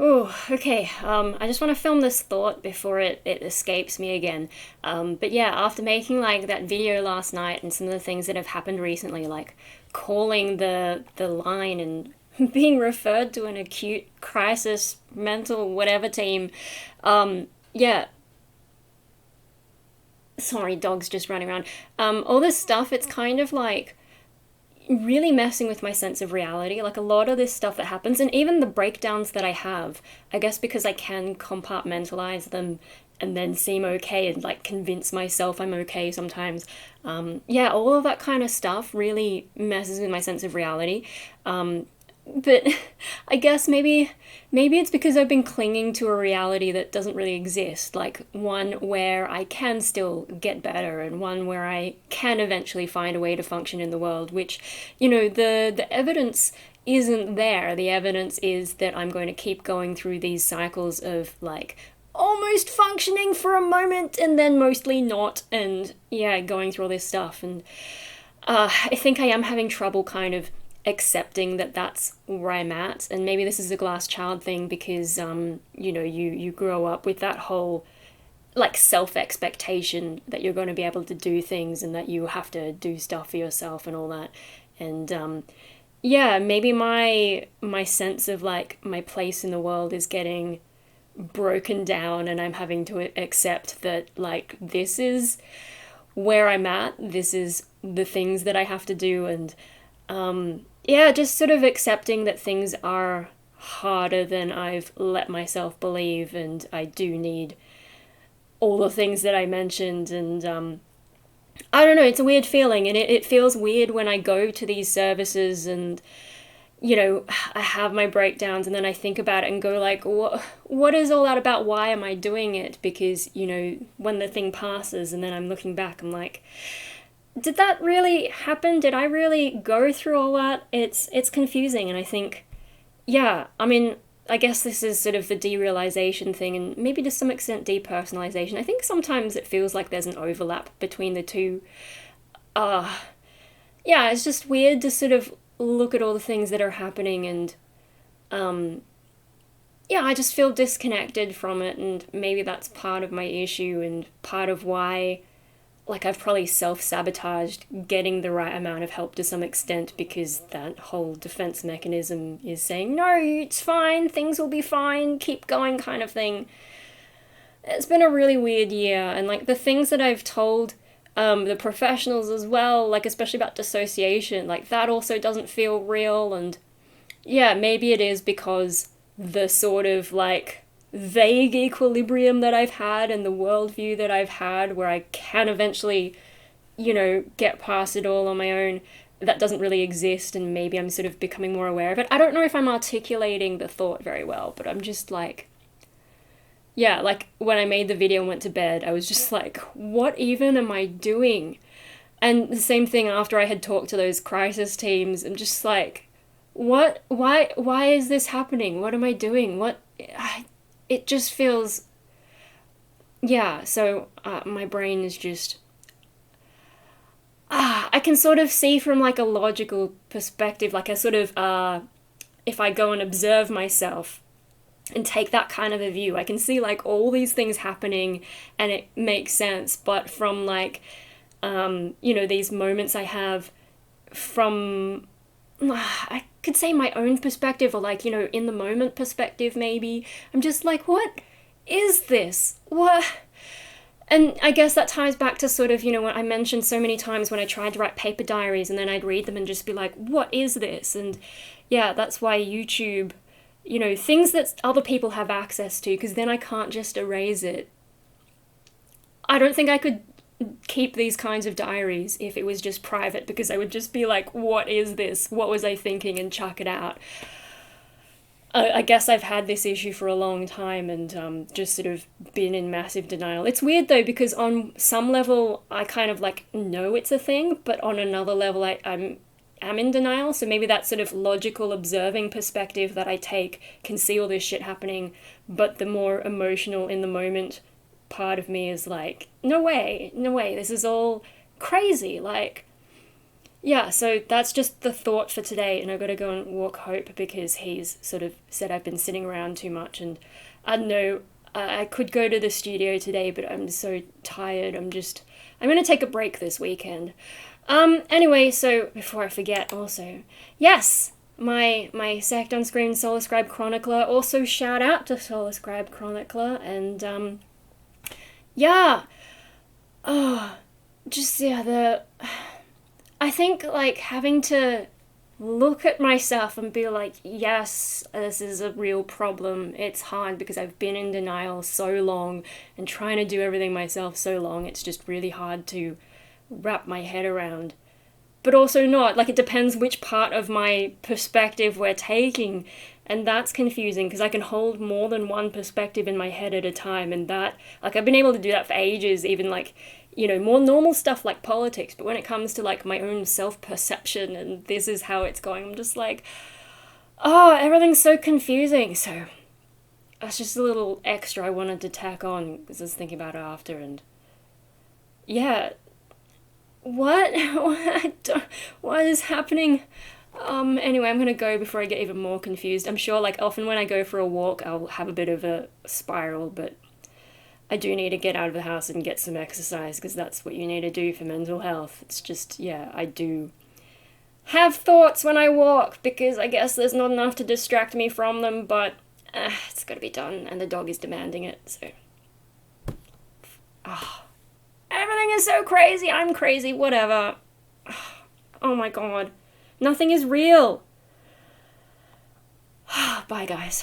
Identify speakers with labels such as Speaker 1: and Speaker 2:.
Speaker 1: Oh, okay. I just want to film this thought before it escapes me again. But yeah, after making like that video last night and some of the things that have happened recently, like calling the line and being referred to an acute crisis mental whatever team, yeah. Sorry, dog's just running around. All this stuff, it's kind of like really messing with my sense of reality. Like a lot of this stuff that happens, and even the breakdowns that I have, I guess because I can compartmentalize them and then seem okay and like convince myself I'm okay sometimes. Yeah, all of that kind of stuff really messes with my sense of reality. But I guess maybe it's because I've been clinging to a reality that doesn't really exist, like one where I can still get better and one where I can eventually find a way to function in the world, which, the evidence isn't there. The evidence is that I'm going to keep going through these cycles of like almost functioning for a moment and then mostly not, and yeah, going through all this stuff. And I think I am having trouble kind of accepting that that's where I'm at. And maybe this is a glass child thing because, you grow up with that whole like self expectation that you're going to be able to do things and that you have to do stuff for yourself and all that. And yeah, maybe my sense of like my place in the world is getting broken down, and I'm having to accept that like this is where I'm at. This is the things that I have to do, and yeah, just sort of accepting that things are harder than I've let myself believe, and I do need all the things that I mentioned. And I don't know, it's a weird feeling, and it feels weird when I go to these services and I have my breakdowns, and then I think about it and go like, what is all that about? Why am I doing it? Because, when the thing passes and then I'm looking back, I'm like, did that really happen? Did I really go through all that? It's confusing, and I think, yeah, I mean, I guess this is sort of the derealization thing, and maybe to some extent depersonalization. I think sometimes it feels like there's an overlap between the two. Uh, yeah, it's just weird to sort of look at all the things that are happening, and yeah, I just feel disconnected from it, and maybe that's part of my issue and part of why like I've probably self-sabotaged getting the right amount of help to some extent, because that whole defense mechanism is saying, no, it's fine, things will be fine, keep going kind of thing. It's been a really weird year, and like the things that I've told the professionals as well, like especially about dissociation, like that also doesn't feel real. And yeah, maybe it is because the sort of like vague equilibrium that I've had and the worldview that I've had where I can eventually, get past it all on my own, that doesn't really exist, and maybe I'm sort of becoming more aware of it. I don't know if I'm articulating the thought very well, but I'm just like, yeah, like when I made the video and went to bed, I was just like, what even am I doing? And the same thing after I had talked to those crisis teams. I'm just like, what? Why is this happening? What am I doing? It just feels, yeah. So my brain is just, I can sort of see from like a logical perspective, like a sort of, if I go and observe myself and take that kind of a view, I can see like all these things happening and it makes sense. But from like, these moments I have from, I could say my own perspective, or like, in the moment perspective, maybe, I'm just like, what is this? What? And I guess that ties back to sort of, what I mentioned so many times when I tried to write paper diaries and then I'd read them and just be like, what is this? And yeah, that's why YouTube, things that other people have access to, because then I can't just erase it. I don't think I could keep these kinds of diaries if it was just private, because I would just be like, what is this? What was I thinking? And chuck it out. I guess I've had this issue for a long time, and just sort of been in massive denial. It's weird though, because on some level I kind of like know it's a thing, but on another level I'm in denial. So maybe that sort of logical observing perspective that I take can see all this shit happening, but the more emotional in the moment part of me is like, no way, this is all crazy. Like, yeah, so that's just the thought for today, and I've got to go and walk Hope because he's sort of said I've been sitting around too much, and I don't know, I could go to the studio today, but I'm so tired. I'm going to take a break this weekend. Anyway, so before I forget, also, yes, my Sect on Screen Solar Scribe Chronicler. Also, shout out to Solar Scribe Chronicler, and yeah, oh, just I think like having to look at myself and be like, yes, this is a real problem. It's hard because I've been in denial so long and trying to do everything myself so long. It's just really hard to wrap my head around. But also not. Like, it depends which part of my perspective we're taking. And that's confusing because I can hold more than one perspective in my head at a time. And that, like, I've been able to do that for ages, even like, more normal stuff like politics. But when it comes to like my own self-perception and this is how it's going, I'm just like, oh, everything's so confusing. So that's just a little extra I wanted to tack on because I was thinking about it after. And yeah, what? What is happening? Anyway, I'm gonna go before I get even more confused. I'm sure, like, often when I go for a walk, I'll have a bit of a spiral, but I do need to get out of the house and get some exercise, because that's what you need to do for mental health. It's just, yeah, I do have thoughts when I walk, because I guess there's not enough to distract me from them, but it's gotta be done, and the dog is demanding it, so... Everything is so crazy, I'm crazy, whatever. Oh my god. Nothing is real. Bye, guys.